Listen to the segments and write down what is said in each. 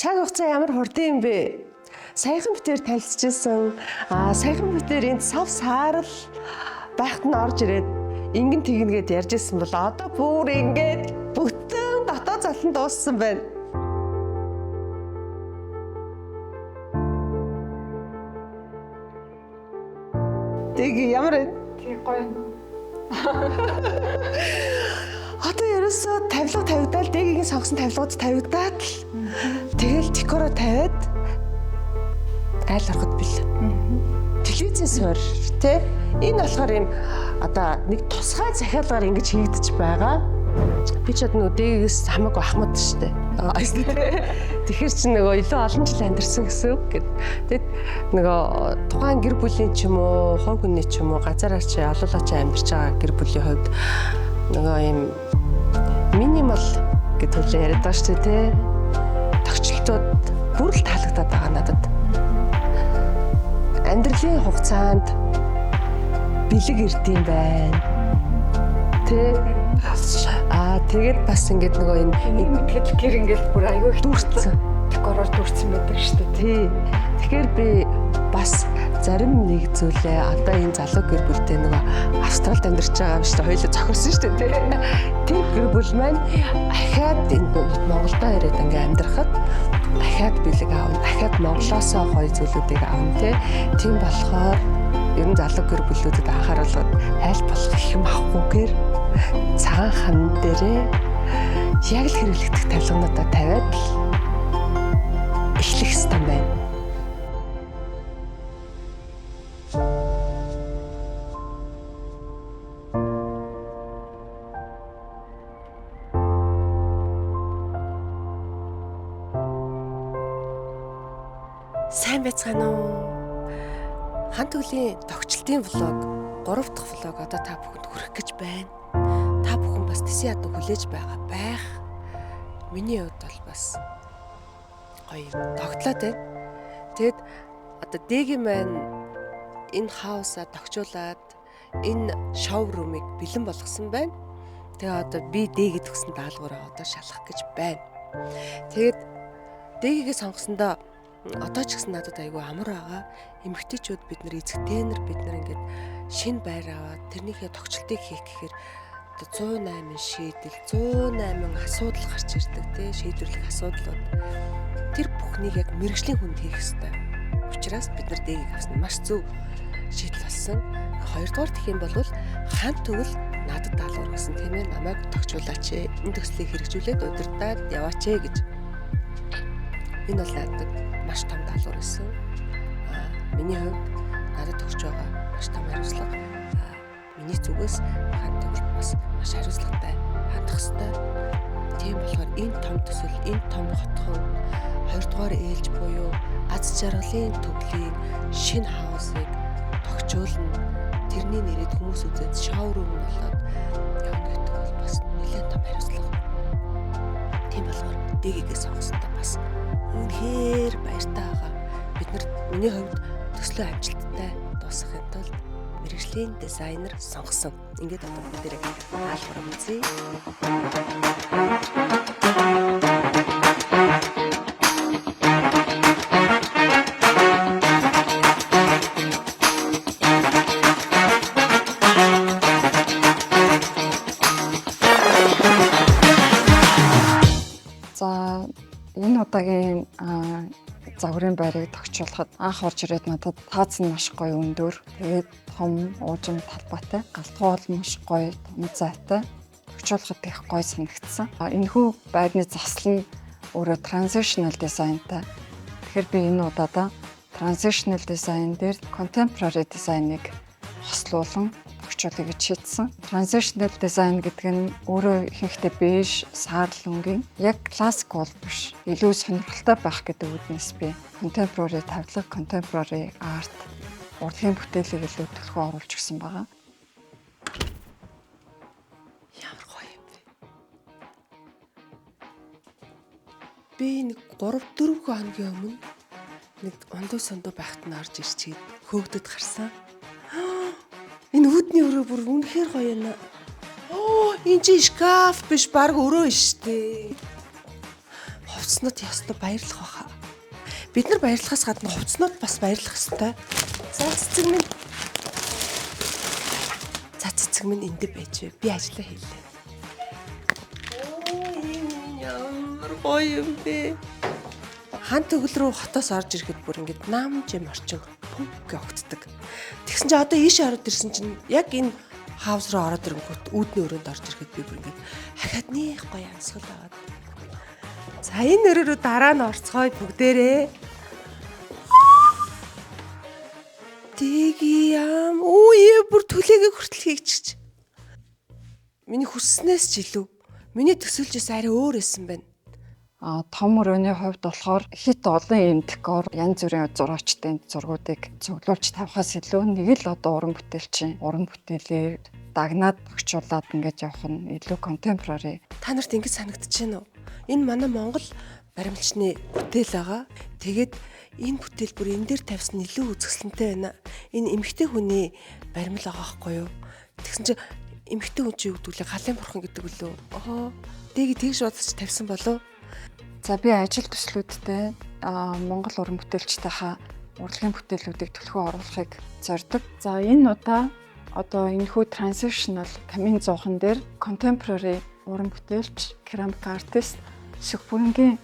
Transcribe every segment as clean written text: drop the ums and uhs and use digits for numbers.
Цаг хугацаа ямар хурдан юм бэ? Саяхан битээр танилцчихсан. Саяхан битээр энд сав саарал байхад нь орж ирээд ингэн тэгнгээд ярьж ирсэн бол одоо бүр ингээд бүтэн дотоод залан дууссан байна. Тэг ямар вэ? Тэг гоё. Одоо ерөөсөө тавилга тавигдаад дэгийн сонгосон тавилгууд тавигдаад л тэгэл декоро тавиад айл ороход бил. Телевизэн суур тий. Энэ болохоор юм одоо нэг тусгай захиалгаар ингэж хийгдэж байгаа. Би ч одоо нөгөө дэгээс хамаагүй ахмад штэ. Тэгэхээр чи нөгөө илүү олон жил амьдэрсэн гэсэн үг гэд. Тэгэд нөгөө тухайн гэр бүлийн ч юм уу, хувь хүний ч юм уу, газараар чи олоолаа чи амьдарч байгаа гэр бүлийн хувьд нөгөө юм минимал гэдэг хэлээр яриад байгаа шүү дээ тий. Тогтчлтууд бүр л таалагдаад байгаа надад. Амьдралын хугацаанд бэлэг ирдэм байна. Тэ тэгээд бас ингээд нөгөө энэ мэтгэл гэр ингээд бүр аягүй дүүрсэн. Декороор дүүрсэн байдаг шүү дээ. Тий. Тэгэхээр би бас зарим нэг зүйлээ одоо энэ залуу гэр бүлтэй нөгөө Австралид амьдарч байгаа юм шүү дээ. Хоёулаа зохиосон шүү дээ. Тэр гэр бүл маань ахаад энэ Монголдо ирээд ингээд амьдрахад ахаад бэлэг аавна. Ахаад Монголоосоо гоё зүйлүүдийг аавна тийм болохоор ер нь залуу гэр бүлүүдэд анхааруулгад айл болох их юм авахгүйгээр цагаан хан дээрээ яг л хэрэглэгдэх тавилгануудаа тавиад л эхлэх ёстой байна. Сайн байцгаана уу? Хан төглийн тогтчлтын влог 3 дахь влог одоо та бүхэнд хүрэх гэж байна. Та бүхэн бас тэсийн ядан хүлээж байгаа байх. Миний хувьд бол бас гоё тогтлоо те. Тэгэд одоо дэгийн маань энэ хаусаа тогтчуулаад энэ шоурумыг бэлэн болгосон байна. Тэгээ одоо би дэгэд төгсөн даалгавраа одоо шалгах гэж байна. Тэгэд дэгийг сонгосондоо одоо ч гэсэн надад айгүй амар байгаа. Эмэгтэйчүүд бид нар эцэг тэнэр бид нар ингээд шинэ байр аваад тэрнийхээ тогтчлтыг хийх гэхээр одоо 108 шийдэл 108 асуудал гарч ирдэг тий шийдвэрлэх асуудлууд. Тэр бүхнийг яг мэрэгжлийн хүнд хийх ёстой. Учираас бид нар дэгийг авсан маш зөв шийдэл болсон. Хоёрдугаар гэх юм бол хан тэгвэл надад даалгавар гэсэн тийм ээ намайг тогтчуулаач. Энэ төслийг хэрэгжүүлээд удирдаад яваач гэж. Энэ бол надад маш том даалгавар байсан. Миний хувьд надад өгч байгаа маш том хариуцлага. Миний зүгээс хан тэгвэл бас маш хариуцлагатай хандах ёстой. Тийм болохоор энэ том төсөл, энэ том хотхон 2 дугаар ээлж буюу аз жаргалын төвлийн шинэ хаусыг тогтчуулна. Тэрний нэрээр хүмүүс үзээд шоурум болоод явна гэдэг бол бас нэлээд том хариуцлага. Тийм болохоор дэгийг сонгосондоо бас үнэхээр баяртай байгаа. Бид нар миний хувьд төслөө амжилттай дуусгахын тулд мэрэгжлийн дизайнер сонгосон. Ингээд одоо бүгдээрээ хаалбараа үзье. За энэ удаагийн загварын байрыг тогтчуулахад анх орж ирээд надад таац нь маш гоё өндөр. Тэгээд том уужим талбайтай, галтгуул маш гоё том зайтай. Тогтчуулахад их гоё санагдсан. Энэхүү байрны засал нь өөрөө transitional designтай. Тэгэхээр би энэ удаадаа transitional design дээр contemporary design-ыг хослуулан тогтчуулъя гэж шийдсэн. Transitional design гэдэг нь өөрөө ихэнхдээ беж, саарл өнгийн яг классик бол биш. Илүү сонирхолтой байх гэдэг үднэс би contemporary тавилга, contemporary art, урлагийн бүтээлийг илүү төлхөө оруулж гисэн байгаа. Ямар гоё юм бэ? Би нэг 3-4 хоногийн өмнө нэг ондоо сондоо байхад нь орж ирчихэд хөөгдөд гарсан. Энэ үүдний өрөө бүр үнэхээр гоё юм. Энэ чи шкаф биш баг өрөө штэ. хувцснууд ястаа баярлах баха. Бид нар баярлахаас гадна хувцснууд бас баярлах ёстой. За цэцэг минь. За цэцэг минь энд байж вэ. Би ажиллаа хийлээ. Ямар гоё юм бэ. Хан төгөл рүү хотоос орж ирэхэд бүр ингээд нам жим орчин пүнк огтдаг. Тэгсэн чи одоо ийш ороод ирсэн чинь яг энэ хаус руу ороод ирэнгүүт үүдний өрөөнд орж ирэхэд би бүр ингээд хахад нэх гоё ансгал аваад. За энэ өрөө рүү дараа нь орцгоё бүгдээрээ. Тэги ям үе бүр түлээгээ хүртэл хийчих. Миний хүсснээс ч илүү миний төсөөлжээс арай өөр байсан байна. Том өрөөний хувьд болохоор хит олон юм декор янз бүрийн зураачдын зургуудыг цуглуулж тавихаас илүү нэг л одоо уран бүтээлчин уран бүтээлээр дагнаад тогтчуулаад ингэж явах нь илүү contemporary. Та нарт ингэж санагдчихэв үү? Энэ манай Монгол баримлчны бүтээл байгаа. Тэгээд энэ бүтээл бүр энэ дээр тавьсан илүү үзэсгэлэнтэй байна. Энэ эмэгтэй хүний баримл байгаа байхгүй юу? Тэгсэн чинь эмэгтэй хүн чинь юу гэдэг вэ? Галын бурхан гэдэг үлээ. Дэгийг тэгж бодож тавьсан болов. За би ажил төслүүдтэй Монгол уран бүтээлчтэйхаа урлагийн бүтээлүүдийг төлхөө оруулахыг зорддог. За энэ удаа одоо энэхүү transitional камин зуухан дээр contemporary уран бүтээлч, керамик артист Сүхбүрэнгийн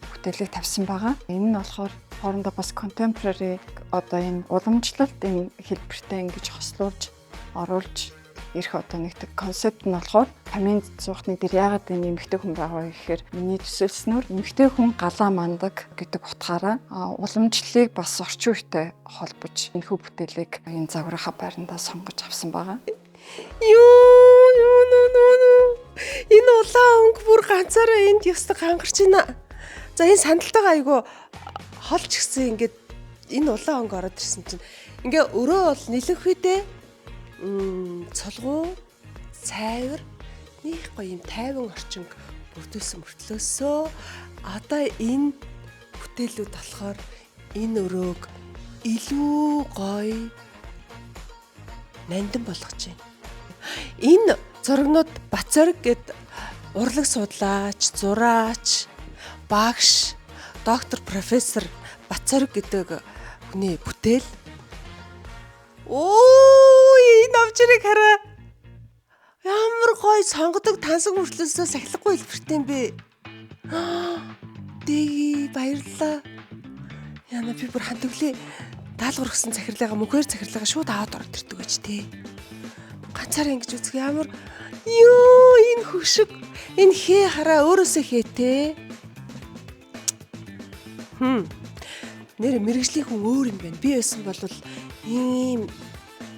бүтээлийг тавьсан байгаа. Энэ нь болохоор хоорондоо бас contemporary одоо энэ уламжлалт энэ хэлбэртэй ингэж хослуулж оруулж ирэх одоо нэгдэг концепт нь болохоор камин зуухны дээр яагаад энэ эмэгтэй хүн байгаа вэ гэхээр миний төсөөлснөөр эмэгтэй хүн галаа мандаг гэдэг утгаараа уламжлалыг бас орчин үетэй холбож энэхүү бүтээлийг энэ загварынхаа байрандаа сонгож авсан байгаа. Энэ улаан өнгө бүр ганцаараа энд ёстой гангарч байна. За энэ сандалтайгаа айгу холч гисэн ингээд энэ улаан өнгө ороод ирсэн чинь ингээ өрөө бол нэлэх үедээ цолгоо, цайвар, них гоё юм тайван орчинг бүрдүүлсэн мөртлөөсөө одоо энэ бүтээлүүд болохоор энэ өрөөг илүү гоё нандин болгож байна. Энэ зурагнууд Бацорг гэд урлаг судлаач, зураач, багш, доктор, профессор Бацорг гэдэг хүний бүтээл. Энэ овчрыг хараа. Ямар гоё сонгодог тансаг мөртлөөсөө сахилахгүй хэлбэртэй юм бэ. Дэги баярлалаа. Яна би бүр хантөглөө даалгавар гэсэн захирлаагаа мөхөр захирлаагаа шууд аваад ороод ирдэг байж тээ. Ганцаараа ингэж үзэх ямар энэ хөшиг энэ хээ хараа өөрөөсөө хээтэй. Нэр мэрэгжлийн хүн өөр юм байна. Би байсан бол ийм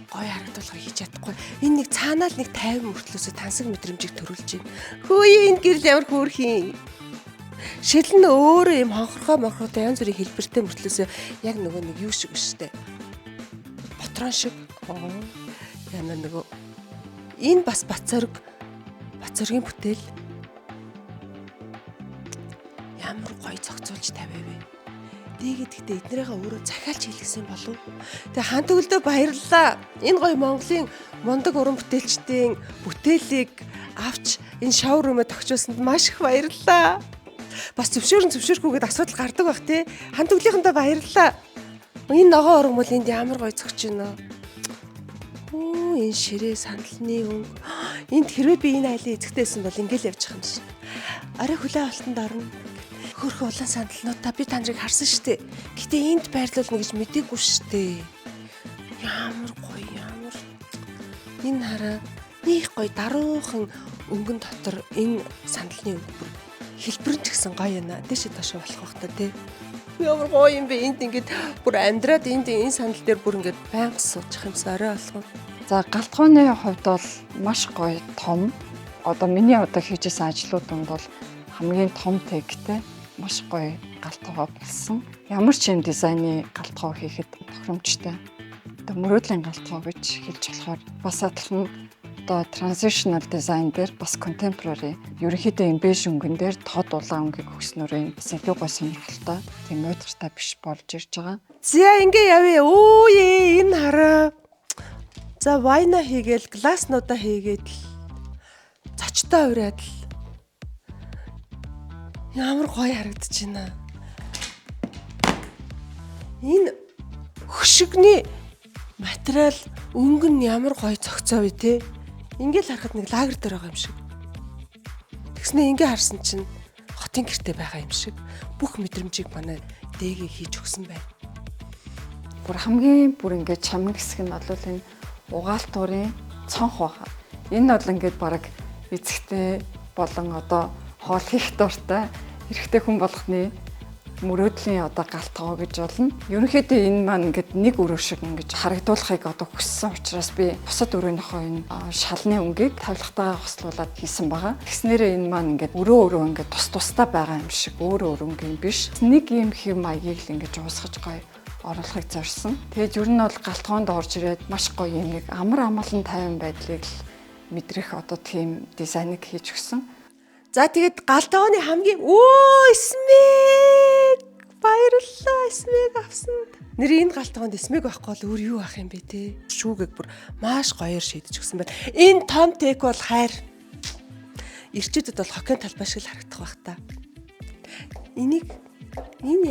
гоё харагдуулахыг хийж чадахгүй. Энэ нэг цаанаа л нэг 50 мөртлөөсөө тансаг мэдрэмжийг төрүүлж байна. Хөөе энэ гэрэл ямар хөөрхий. Шилэн өөрөө юм хонхорхоо морхоотой янз бүрийн хэлбэртэй мөртлөөсөө яг нөгөө нэг юу шиг өштэй. Ботрон шиг. Яна нөгөө энэ бас Бацоргийн бүтээл. Ямар гоё зохицуулж тавиав вэ? Тэгэхдээ эднэрийнхээ өөрөө захиалж хийлгсэн болов. Тэгээ хан төгөлдөө баярлалаа. Энэ гоё Монголын мундаг уран бүтээлчдийн бүтээлийг авч энэ шоу румаа тогтчуулсанд маш их баярлалаа. Бас зөвшөөрөхгүйгээд асуудал гардаг бах тий. Хан төглийнхөндөө баярлалаа. Энэ ногоон уран бол энд ямар гоё зогч байна. Энэ ширээ сандалны өнгө. Энд хэрвээ би энэ айлын эзэгтэйсэн бол ингээл явчих юм шиг. Арай хүлээ алтанд орно. Хөрхөн улаан сандалнуудаа би та нарыг харсан штэ. Гэтэ энд байрлуулна гэж мэдээгүй штэ. Ямар гоё ямар. Энэ хараа них гоё даруухан өнгөн дотор энэ сандалны өнгө бүр хэлбэрч гисэн гоё яана. Дэше ташаа болох бах та тий. Ямар гоё юм бэ энд ингээд бүр амьдраад энэ сандал дээр бүр ингээд байнга суучих юмсаа арай болох. За галтгооны хувьд бол маш гоё том. Одоо миний одоо хийжсэн ажлууд бол хамгийн том тэгтэй маш гоё галтгоо болсон. Ямар ч юм дизайны галтгоо хийхэд тохиромжтой. Одоо мөрөөдлийн галтгоо гэж хэлж болохоор бас адилхан одоо transitional design дээр бас contemporary ерөнхийдөө энэ бэж өнгөн дээр тод улаан өнгийг өгснөөр бас илүү гоё сонирхолтой тийм уйдгартай биш болж ирж байгаа. За ингээ явъя. Өөе энэ хараа. За вайна хийгээл гласнуудаа хийгээд л зочтой ураад л Ямар гоё харагдаж байна. Энэ хөшигний материал өнгө нь ямар гоё цогцоо вэ те. Ингээл харахад нэг лагер дээр байгаа юм шиг. Тэгснэ ингээ харсан чинь хотын гэрте байгаа юм шиг. Бүх мэдрэмжийг манай дээгээ хийж өгсөн байна. Бүр хамгийн бүр ингээд чамд хэсэг нь бол энэ угаалтуурын цонх байгаа. Энэ бол ингээд бараг эцэгтэй болон одоо хоол хийх дуртай эрэгтэй хүн болгохны мөрөөдлийн одоо галтгоо гэж болно. Ерөнхийдөө энэ маань ингээд нэг өрөө шиг ингэж харагдуулахыг одоо хүссэн учраас би бусад өрөөнийхөө энэ шалны өнгийг тавилгатайгаа хослуулад хийсэн байгаа. Тэгснээрээ энэ маань ингээд өрөө ингээд тусдаа байгаа юм шиг өөрөө өрөнгийн биш. Нэг юм хэв маягийг л ингэж уусгаж гоё оруулахыг зорьсон. Тэгээд ер нь бол галтгоонд орж ирээд маш гоё юм нэг амар амгалан тайван байдлыг л мэдрэх одоо тийм дизайныг хийж өгсөн. За тэгээд галтгооны хамгийн эсмэг баярлалаа эсмэг авсан. Нэр энэ галтгоонд эсмэг байхгүй бол өөр юу ах юм бэ те? Шүүгийг бүр маш гоёор шийдэж өгсөн байна. Энэ том тек бол хайр. Ирчүүдэд бол хокейн талбай шиг л харагдах байх та. Энэ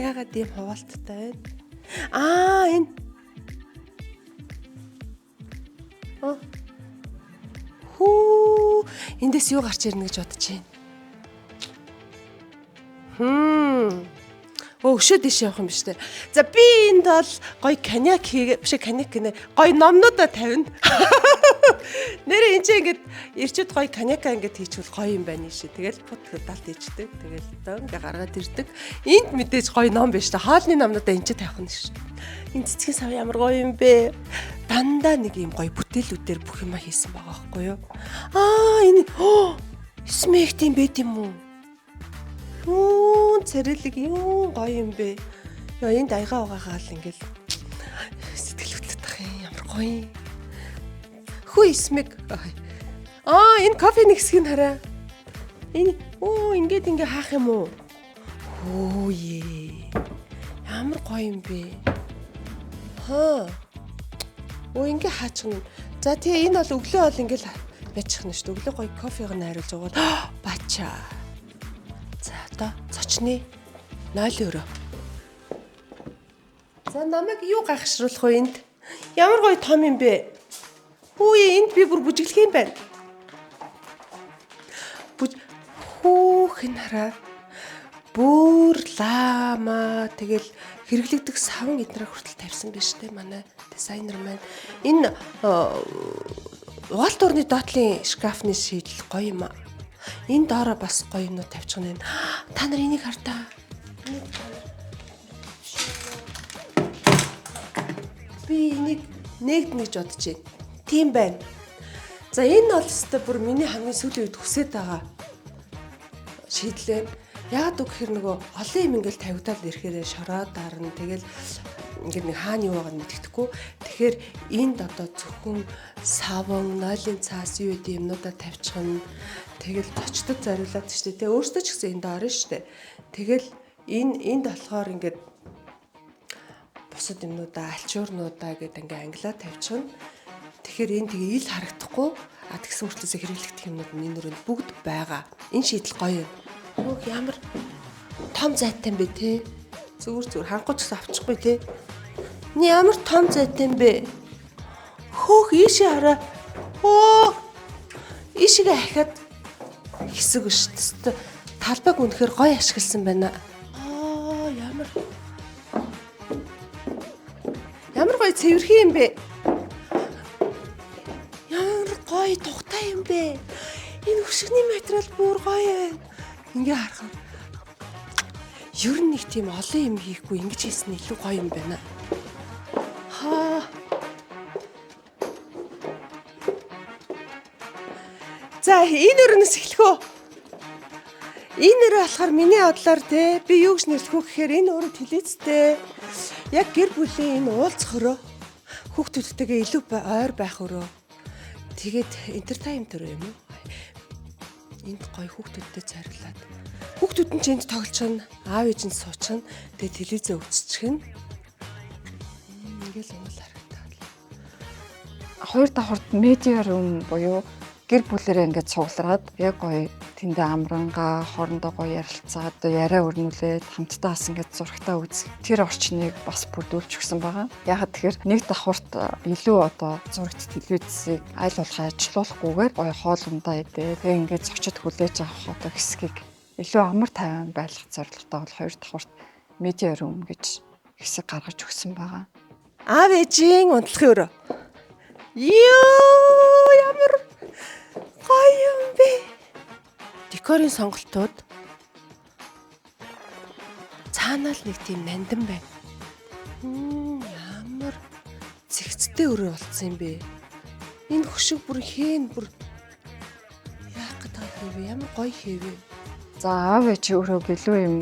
яагаад ийм хуваалттай байна? Энэ эндээс юу гарч ирнэ гэж бодож байна. Өшөө дэш явах юм биш үү? За би энд бол гоё коньяк биш коньяк гинэ. Гоё номнуудаа тавина. Нэрээ энэ чинь ингээд ирчүүд гоё коньяка ингээд хийчихвэл гоё юм байна шээ. Тэгэл пут далд ийждэг. Тэгэл одоо ингээ гаргаад ирдэг. Энд мэдээж гоё ном биш үү? Хоолны номнуудаа энэ чинь тавих нь шүү. Энэ цэцгийн сав ямар гоё юм бэ? Дандаа нэг юм гоё бүтээлүүдээр бүх юма хийсэн байгаа байхгүй юу? Энэ смект юм бэ тийм үү? Царилэг юу гоё юм бэ? Яа энд аяга угаагаа л ингээл сэтгэл хөдлөлт ах юм ямар гоё. Хүү смэг. Энэ кофений хэсгийг хараа. Энэ ингээд ингээ хаах юм уу? Ямар гоё юм бэ? Ингээ хаачих юм. За тэгээ энэ бол өглөө бол ингээл байчих нь шүү дээ. Өглөө гоё кофег найруулж байгаа. Бачаа. За одоо зочны 0 өрөө. За намайг юу гайхшруулах вэ энд? Ямар гоё том юм бэ? Энд би бүр бүжиглэх юм байна. Хин хараа. Бүр лама тэгэл хэрэглэгдэх савн эднэрээ хүртэл тавьсан байж тээ манай дизайнер маань. Энэ угаалт урны доотлын шкафны шийдэл гоё юм аа. Энэ доороо бас гоё юмнууд тавьчих нь. Та нар энийг хартаа. Би энийг нэгднэ гэж бодож байна. Тийм байна. За энэ бол өстой бүр миний хамгийн сүүлийн үед хүсэж байгаа шийдэл байна. Яагаад гэхээр нөгөө олон юм ингээл тавигдаад ирэхээр шороод дарна. Тэгэл ингээд нэг хаана юу байгааг нь мэддэхгүй. Тэгэхээр энд одоо зөвхөн савн, нойлын цаас юу гэдэг юмнуудаа тавьчихна. Тэгэл зочдод зориулаад штэ тэ өөртөө ч гэсэн энд орно штэ. Тэгэл энд болохоор ингээд бусад юмнуудаа альчуурнуудаа гэдэг ингээ англиар тавьчихна. Тэгэхээр энэ тэгээ ил харагдахгүй тэгсэн хүртээсээ хэрэглэгдэх юмнууд нь энэ өрөөнд бүгд байгаа. Энэ шийдэл гоё юм. Ямар том зайтай юм бэ те? Зүгээр хангуйч гэсэн авчихгүй те. Ямар том зайтай юм бэ? Ийшээ хараа. Ийшээгээ хахад хэсэг шүү дээ. Талбайг үнэхээр гоё ашигласан байна. Ямар гоё цэвэрхэн юм бэ? Ямар гоё тухтай юм бэ? Энэ хөшигний материал бүр гоё байна. Ингээ харахад ер нь нэг тийм олон юм хийхгүй ингэж хийсэн нь илүү гоё юм байна. За энэ өрнөс эхлэх үү? Энэ өрөө болохоор миний бодлоор те би юу гэж нэрлэх вэ гэхээр энэ өрөө тэлээцтэй. Яг гэр бүлийн энэ уулзах өрөө. Хүүхдүүдтэйгээ илүү ойр байх өрөө. Тэгээд entertainment өрөө юм уу? Энд гоё хүүхдүүдтэй зориулаад. Хүүхдүүд нь ч энд тоглочихно, аав ээж нь суучихна. Тэгээд телевизээ үзчихнэ. Ингээл уул харагдаад. Хоёр давхарт медиа рум буюу гэр бүлэрээ ингээд цуглараад яг гоё тэндээ амрангаа хоорондоо гоё ярилцаад одоо яриа өрнүүлээд хамтдаа бас ингээд зурагтаа үзэх тэр орчныг бас бүрдүүлж өгсөн байгаа. Ягаад тэгэхээр нэг давхурт илүү одоо зурагт телевизийг аль болох ажилуулахгүйгээр гоё хоолундаа идээ. Тэгээ ингээд зочид хүлээж авах одоо хэсгийг илүү амар тайван байлгах зорилготой бол хоёр давхурт медиа рум гэж хэсэг гаргаж өгсөн байгаа. Аав ээжийн унтлахын өрөө. Йоо ямар гоё юм бэ. Декорын сонголтууд цаанаа л нэг тийм нандин байна. Ямар зэгцтэй өрөө болцсон юм бэ. Энэ хөшиг бүр яах гэдэг хэвээ, ямар гоё хэвээ. За аав ээж өөрөө гэлүү юм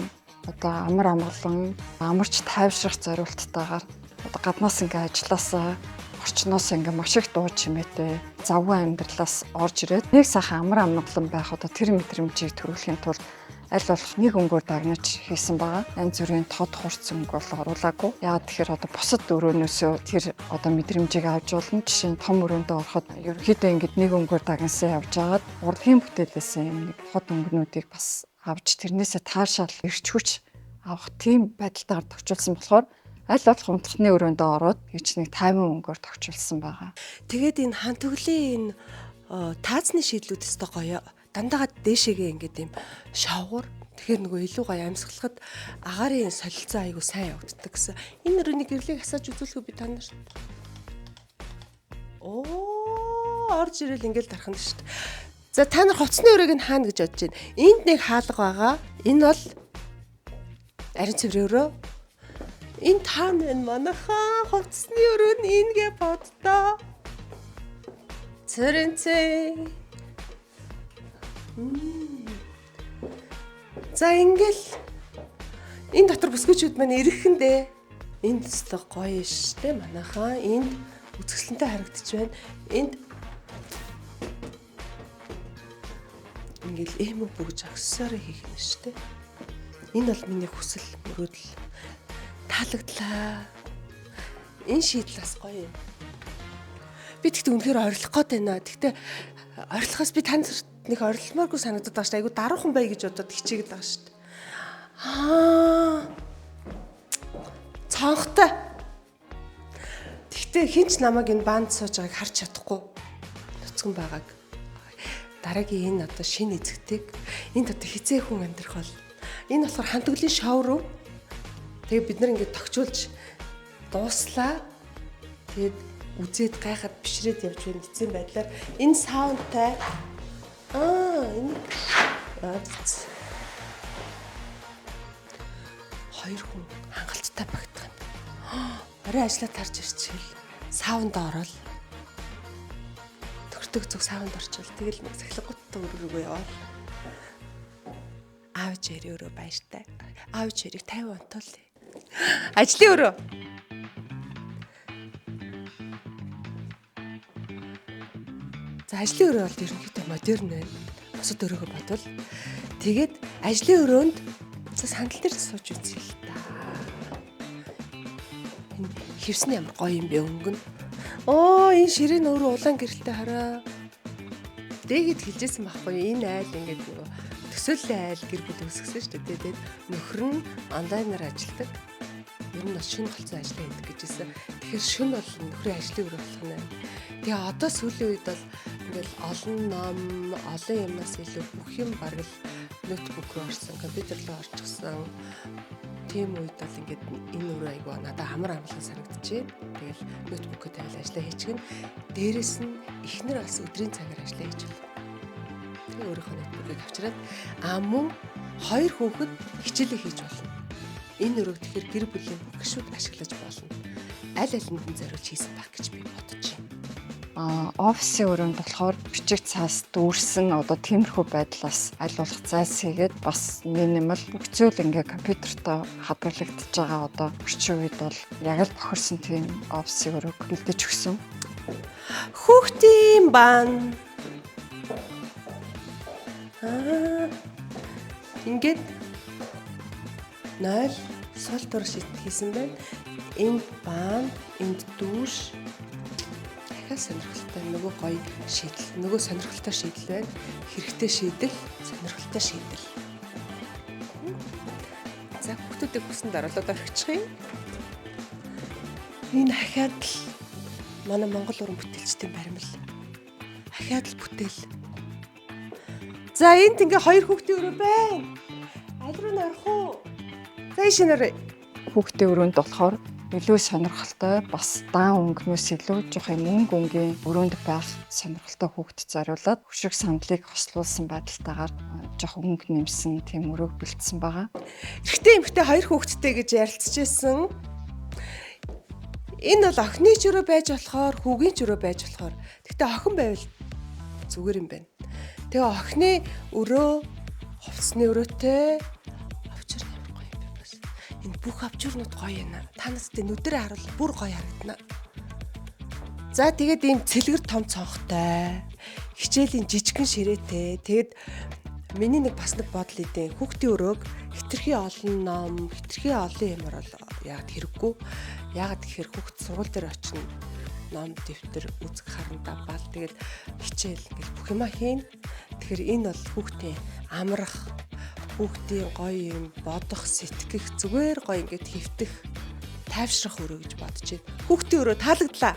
одоо амар амгалан амарч тайвшрах зорилттойгоор одоо гаднаас ингээ ажилласаа орчноос ингээ маш их дуу чимээтэй завгүй амьдралаас орж ирээд нэг сайхан амар амгалан байх одоо тэр мэдрэмжийг төрүүлэхийн тулд аль болох нэг өнгөөр дагнаж хийсэн байгаа. Янз бүрийн тод хурц өнгө бол оруулаагүй. Яагаад тэгэхээр одоо бусад өрөөнөөсөө тэр одоо мэдрэмжийг авч болно. Жишээ нь том өрөөндөө ороход ерөнхийдөө ингээ нэг өнгөөр дагнасаа явж агаад урлагийн бүтээлээсээ юм нэг хот өнгөнүүдийг бас авч тэрнээсээ таашаал эрч хүч авах тийм байдалтаар тохижуулсан болохоор аль болох унтахны өрөөндөө ороод гэж нэг тайван өнгөөр тохижуулсан байгаа. Тэгээд энэ хан төглийн энэ таацны шийдлүүд өстой гоё. Дандаа дээшээгээ ингээд юм шавгуур. Тэгэхээр нөгөө илүү гоё амьсгалахад агаарын солилцоо айгу сайн явагддаг гэсэн. Энэ өрөөний гэрлийг асааж үзүүлэхөө би та нарт. Орж ирэл ингээд дарахна шүү дээ. За та нар хувцсны өрөөг нь хаана гэж бодож байна? Энд нэг хаалга байгаа. Энэ бол арин цэврийн өрөө. Энэ таан байна манайхаа хувцсны өрөө нь ингээ боддоо. Цэрэнцээ. За ингээл энэ дотор бүсгүйчүүд маань ирэхэндээ энд өстой гоё штэ манайхаа энд үзэсгэлэнтэй харагдаж байна. Энд ингээл эмэг бүгж аксессуар хийх нь штэ. Энэ бол миний хүсэл мөрөөдөл таалагдлаа. Энэ шийдэл бас гоё юм. Би тэгтээ үнэхээр орилох гээд байна. Тэгтээ орилохоос би танд нэг орилмааргүй санагдаад байгаа шүү дээ. Айгу даруухан бай гэж бодоод хичээгээд байгаа шүү дээ. Цонхтой. Тэгтээ хинч намайг энэ банд сууж байгааг харж чадахгүй. Нүцгэн байгааг. Дараагийн энэ одоо шинэ эзэгтэйг энд одоо хизээ хүн амьдрах бол энэ болохоор хан төглийн шоурум. Тэгээ бид нар ингээд тогтжуулж дууслаа. Тэгээд үзээд гайхаад бишрээд явж байна гэсэн байдлаар энэ саундтай энэ хоёр хүн хангалттай багтах юм. Орой ажиллаа тарж ирчихвэл саунд ороод төгтөг зүг саунд орчвол тэгэл нэг сахилгуудтай өрөөгөө яваа. Аав ээжийн өрөө баяртай. Аав ээжийг 50 онтуулъя. Ажлын өрөө. За ажлын өрөө бол ерөнхийдөө модерн байна. Бусад өрөөгөө бодвол тэгээд ажлын өрөөнд сандал дээр сууж үзье л та. Энэ хевсний ямар гоё юм бэ өнгө нь. Энэ ширээн өөрөө улаан гэрэлтэй хараа. Дээгэд хэлжсэн байхгүй энэ айл ингээд нөгөө төсөөллийн айл гэр бүл үүсгэсэн шүү дээ. Тэгээд нөхөр нь онлайнаар ажилладаг. Ер нь бас шөнө голцоо ажиллаа хийдэг гэжсэн. Тэгэхээр шөнө бол нөхрийн ажлын өрөө болох нь. Тэгээ одоо сүүлийн үед бол ингээл олон ном, олон юмнаас илүү бүх юм бараг л ноутбук руу орсон, компьютер руу орчихсон. Тийм үед бол ингээд энэ өрөө айгуу надад амар амгалан санагдчихээн. Тэгэл ноутбукөө тавиал ажиллаа хийчихэн. Дээрээс нь эхнэр бас өдрийн цагаар ажиллаа хийчихв. Тэгээ өөрийнхөө ноутбукыг авчираад мөн хоёр хүүхэд хичээлээ хийж болно. Энэ өрөөг тэгэхээр гэр бүлийн бүх гишүүд ашиглаж болно. Аль алинд нь зориулж хийсэн байх гэж би бодож байна. Офисын өрөөнд болохоор бичиг цаас дүүрсэн одоо тиймэрхүү байдлаас аль болох зайлс хийгээд бас минимал нөхцөл ингээ компьютертой хадгалагдаж байгаа одоо орчин үед бол яг л тохирсон тийм офисын өрөөг бэлдэж өгсөн. Хүүхдийн бан. Ингээд 0 сул тур шийд хийсэн байна. Энд бан, энд дүүш. дахиад сонирхолтой нөгөө гоё шийдэл, нөгөө сонирхолтой шийдэл байна. Хэрэгтэй шийдэл, сонирхолтой шийдэл. За хүүхдүүдийг хүсэнд оруулаад орхичих юм. Энэ ахаад л манай Монгол уран бүтээлчдийн баримл. Ахаад л бүтээл. За энд ингээ хоёр хүүхдийн өрөө байна. Аль руу нөрөх үү? За шинээр Хүүхдийн өрөөнд болохоор илүү сонирхолтой бас даан өнгнөөс илүү жоох юм мөнгө өнгийн өрөөнд байх сонирхолтой хүүхдэд зориулаад хөшиг сандлыг хослуулсан байдалтайгаар жоох өнгө нэмсэн тийм өрөөг бэлдсэн байгаа. Эрэгтэй эмэгтэй хоёр хүүхэдтэй гэж ярилцчихсэн. Энэ бол охины ч өрөө байж болохоор, хүүгийн ч өрөө байж болохоор. Гэхдээ охин байвал зүгээр юм байна. Тэгээ охины өрөө хувцсны өрөөтэй авчир ямар гоё юм бэ бас. Энэ бүх авчирнууд гоё юм. Та настай нүдэрээ харуул бүр гоё харагдана. За тэгээд ийм цэлгэр том цонхтой, хичээлийн жижигхэн ширээтэй. Тэгээд миний нэг бас нэг бодол идэв. Хүүхдийн өрөөг хитрхи олон ном, хитрхи олон юмар бол яг хэрэггүй. Яагаад гэхээр хүүхд сургууль дээр очино. Ном, дэвтэр үзэх харандаа бал тэгэл хичээл ингээл бүх юма хийн. Тэгэхээр энэ бол хүүхдийн амрах, хүүхдийн гоё юм бодох, сэтгэх, зүгээр гоё ингээд хэвтэх, тайвшрах өрөө гэж бодож байна. Хүүхдийн өрөө таалагдлаа.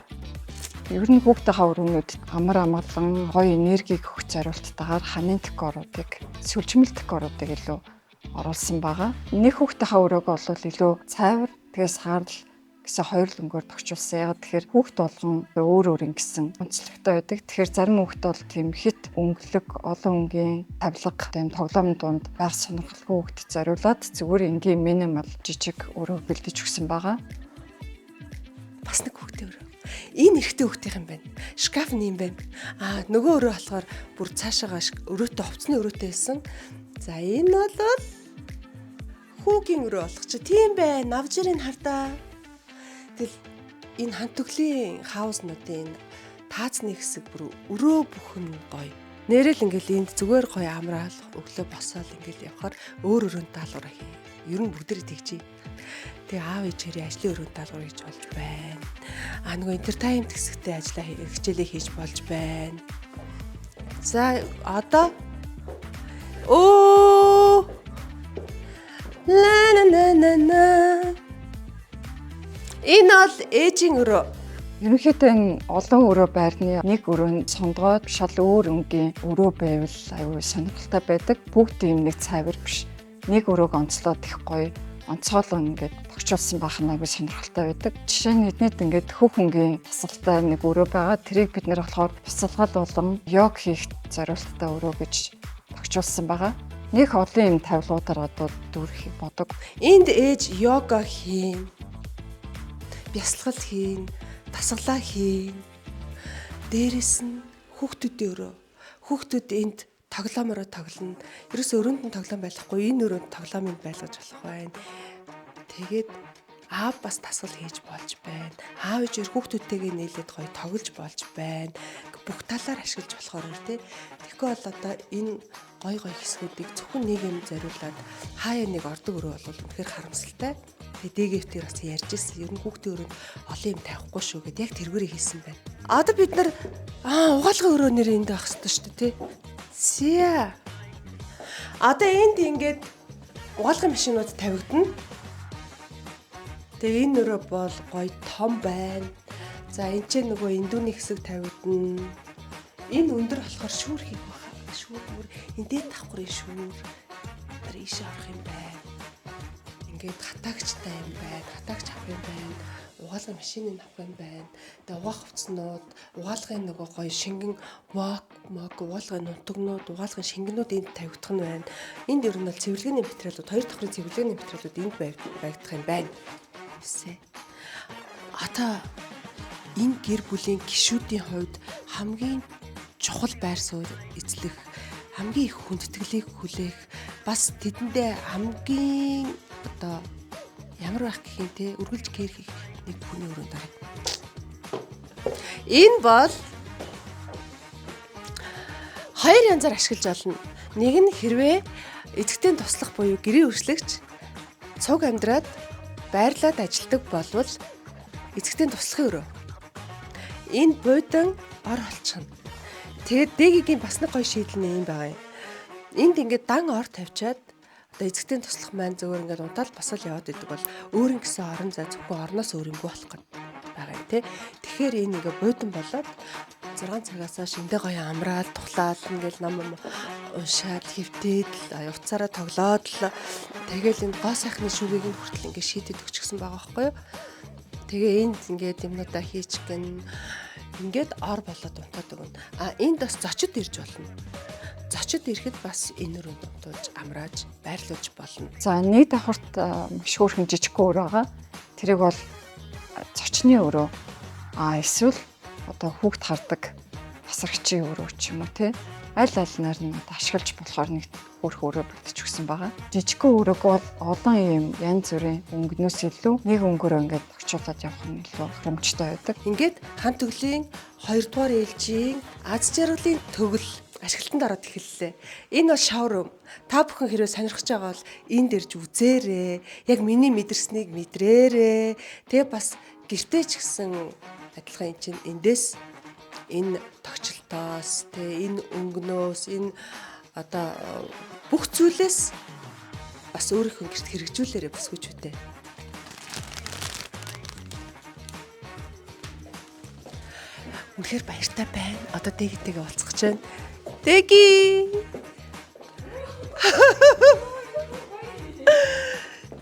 Ер нь хүүхдийнхаа өрөөнүүд амар амгалан гоё энергийг өгөх зорилттойгоор ханийн декоруудыг, сүлжмэл декоруудыг илүү оруулсан байгаа. Нэг хүүхдийнхаа өрөөг бол илүү цайвар, тэгээс саарл гэсэн хоёр лөнгөөр тогтчулсан. Яг тэгэхээр хүүхд болгон өөр өөр ингэсэн онцлогтой байдаг. Тэгэхээр зарим хүүхд бол тийм хит өнгөлөг, олон өнгийн тавилга, тийм тоглоомын дунд байх сонирхолтой хүүхдэд зориулаад зүгээр энгийн минимал жижиг өрөө бэлдэж өгсөн байгаа. Бас нэг хүүхдийн өрөө. Энэ эрэгтэй хүүхдийнх юм байна. Шкаф нь юм байна. Нөгөө өрөө болохоор бүр цаашаага өрөөтэй хувцсны өрөөтэй байсан. За энэ бол хүүгийн өрөө болох чи тийм байна. Навжирыг хардаа. Тэгэл энэ хантөглийн хауснуудын таацны хэсэг бүр өрөө бүхэн гоё. Нэрэл ингээл энд зүгээр гоё амраал өглөө босоод ингээл явхаар өөр өрөөнд даалгавар хий. Ер нь бүгдээ тэгжий. Тэгээ аав ээжээрээ ажлын өрөөнд даалгавар хийж болж байна. Нөгөө entertainment хэсэгтээ хичээлээ хийж болж байна. За одоо Энэ бол ээжийн өрөө. Ерөнхийдөө энэ олон өрөө байрны нэг өрөөнд сондгоод шал өөр өнгийн өрөө байвал аюу сонирхолтой байдаг. Бүгд юм нэг цайвар биш. Нэг өрөөг онцлоод их гоё онцгойлон ингээд тогтчулсан байх нь аюу сонирхолтой байдаг. Жишээ нь эднийд ингээд хөх өнгийн тасалтай нэг өрөө байгаа. Тэрийг бид нэр болохоор бясалгал болон йог хийх зорилттой өрөө гэж тогтчулсан байгаа. Нэг олон юм тавилгуудаар одоо дүүрхийг бодог. Энд ээж йога хийн. Бясалгал хийн, тасгалаа хийн. Дээрэс нь хүүхдүүдийн өрөө. Хүүхдүүд энд тоглоомороо тоглоно. Ерөөсөө өрөөнд нь тоглоом байхгүй, энэ өрөөнд тоглоомыг байлгаж болох байна. Тэгээд аав бас тасгал хийж болж байна. Аав ээж хүүхдүүдтэйгээ нийлээд гоё тоглож болж байна. Бүх талаар ашиглаж болохоор тий. Тэгэхгүй бол одоо энэ гоё хэсгүүдийг зөвхөн нэг юм зориулаад хаяа нэг ордог өрөө бол үнэхээр харамсалтай. Тэгээ дээгүүрээр бас ярьж ирсэн. Ер нь хүүхдийн өрөөнд олон юм тавихгүй шүү гэдээ яг тэргүүрээ хийсэн байна. Одоо бид нар угаалгын өрөө нэр энд байх хэрэгтэй шүү дээ тий. Сия. Одоо энд ингээд угаалгын машинууд тавигдана. Тэгээ энэ өрөө бол гоё том байна. За энэ ч нөгөө эндүүний хэсэг тавигдана. Энэ өндөр болохоор шүүр хийх байхаа. Шүүр эндээ давхрын шүүр. Тэр ийшээ орох юм байна. Ингээд хатаагчтай юм байна. Хатаагч авах юм байна. Угаалгын машиныг авах юм байна. Тэгээ угаах хувцснууд, угаалгын нөгөө гоё шингэн угаалгын нутагнууд, угаалгын шингэнүүд энд тавигдах нь байна. Энд ер нь бол цэвэрлэгээний материалууд, хоёр давхрын цэвэрлэгээний материалууд энд баригдах юм байна. Одоо энэ гэр бүлийн гишүүдийн хувьд хамгийн чухал байр суурь эзлэх, хамгийн их хүндэтгэлийг хүлээх, бас тэдэндээ хамгийн одоо ямар байх гэх юм те үргэлж кэр хийх нэг хүний өрөөнд байна. Энэ бол хоёр янзаар ашиглаж болно. Нэг нь хэрвээ эцэгтэй туслах буюу гэрийн үржлэгч цуг амьдраад байрлаад ажилдаг болвол эцэгтэй туслахын өрөө. Энэ буудан ор олчихно. Тэгээд дэгийн бас нэг гоё шийдэл нь юм байгаа юм. Энд ингээд дан ор тавьчаад одоо эзэгтийн туслах маань зөвөр ингээд удаал босол яваад идэг бол өөрийн гэсэн орон зай зөвхөн орноос өөр юмгүй болох гэдэг байгаа юм тий. Тэгэхээр энэ ингээд буудан болоод 6 цагаас шиндээ гоё амраад тухлаад ингээл ном уншаад хөвтээд уцаараа тоглоод л тэгэл энэ гоо сайхны шүгээг нь хүртэл ингээд шийдэд өгчихсэн байгаа байхгүй юу. Тэгээ энд ингээд юмнуудаа хийчихгэн ингээд ор болоод унтаад өгнө. Энд бас зочид ирж болно. Зочид ирэхэд бас энэ рүү дутуулж амрааж байрлуулж болно. За нэг давхарт шүүрхэн жижиг өөр байгаа. Тэрийг бол зочны өрөө эсвэл одоо хүүхд хардаг тасрагчийн өрөө ч юм уу тий аль алинаар нь ашиглаж болохоор нэг хөрх өрөө бүтчихсэн байгаа. Жижигхэн өрөөг бол олон юм янз бүрийн өнгөнөөс илүү нэг өнгөөр ингээд тогтчуулаад явах нь илүү хямдтай байдаг. Ингээд хан төглийн 2 дугаар ээлжийн аз жаргалын төгөл ашиглалтанд ороод эхэллээ. Энэ бол шоурум. Та бүхэн хэрвээ сонирхож байгаа бол энд ирж үзээрэй. Яг миний мэдэрснийг мэдрээрэй. Тэгээ бас гэртээ ч гэсэн адилхан энэ чинь эндээс энэ тогтчлтоос тэгээ энэ өнгнөөс энэ одоо бүх зүйлээс бас өөрийнхөө гэрт хэрэгжүүлээрэй бас хүчтэй. Үнэхээр баяртай байна. Одоо дээгтэйгээ уулзах гэж байна. Дэги.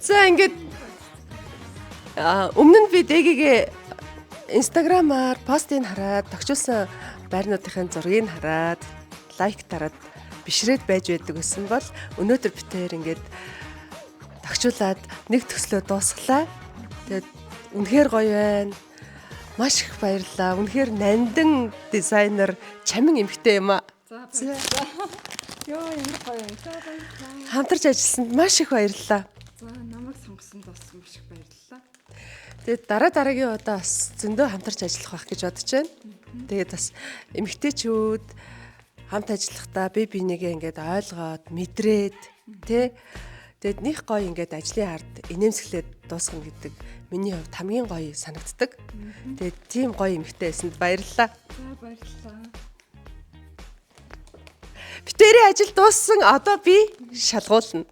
За ингээд өмнө нь би дэгийг Instagram-аар постыг хараад тогтчулсан байрнуудын зургийг хараад лайк дараад бишрээд байж байдаг гэсэн бол өнөөдөр битээр ингээд тогтчулаад нэг төслөө дуусглаа. Тэгээд үнэхээр гоё байна. Маш их баярлалаа. Үнэхээр нандин дизайнер чамин эмхтэй юм аа. За. Йоо ямар гоё юм. Хамтарч ажилласанд маш их баярлалаа. За намайг сонгосонд бас маш их баярлалаа. Тэгээд дараагийн удаа бас зөндөө хамтарч ажиллах байх гэж бодож байна. Тэгээд бас эмэгтэйчүүд хамт ажиллахдаа бие бинийгээ ингээд ойлгоод мэдрээд тий. Тэгээд них гоё ингээд ажлын ард инээмсэглээд дуусгана гэдэг миний хувьд хамгийн гоё санагддаг. Тэгээд тийм гоё эмэгтэй байсанд баярлалаа. За баярлалаа. Битэрийн ажил дууссан. Одоо би шалгуулна.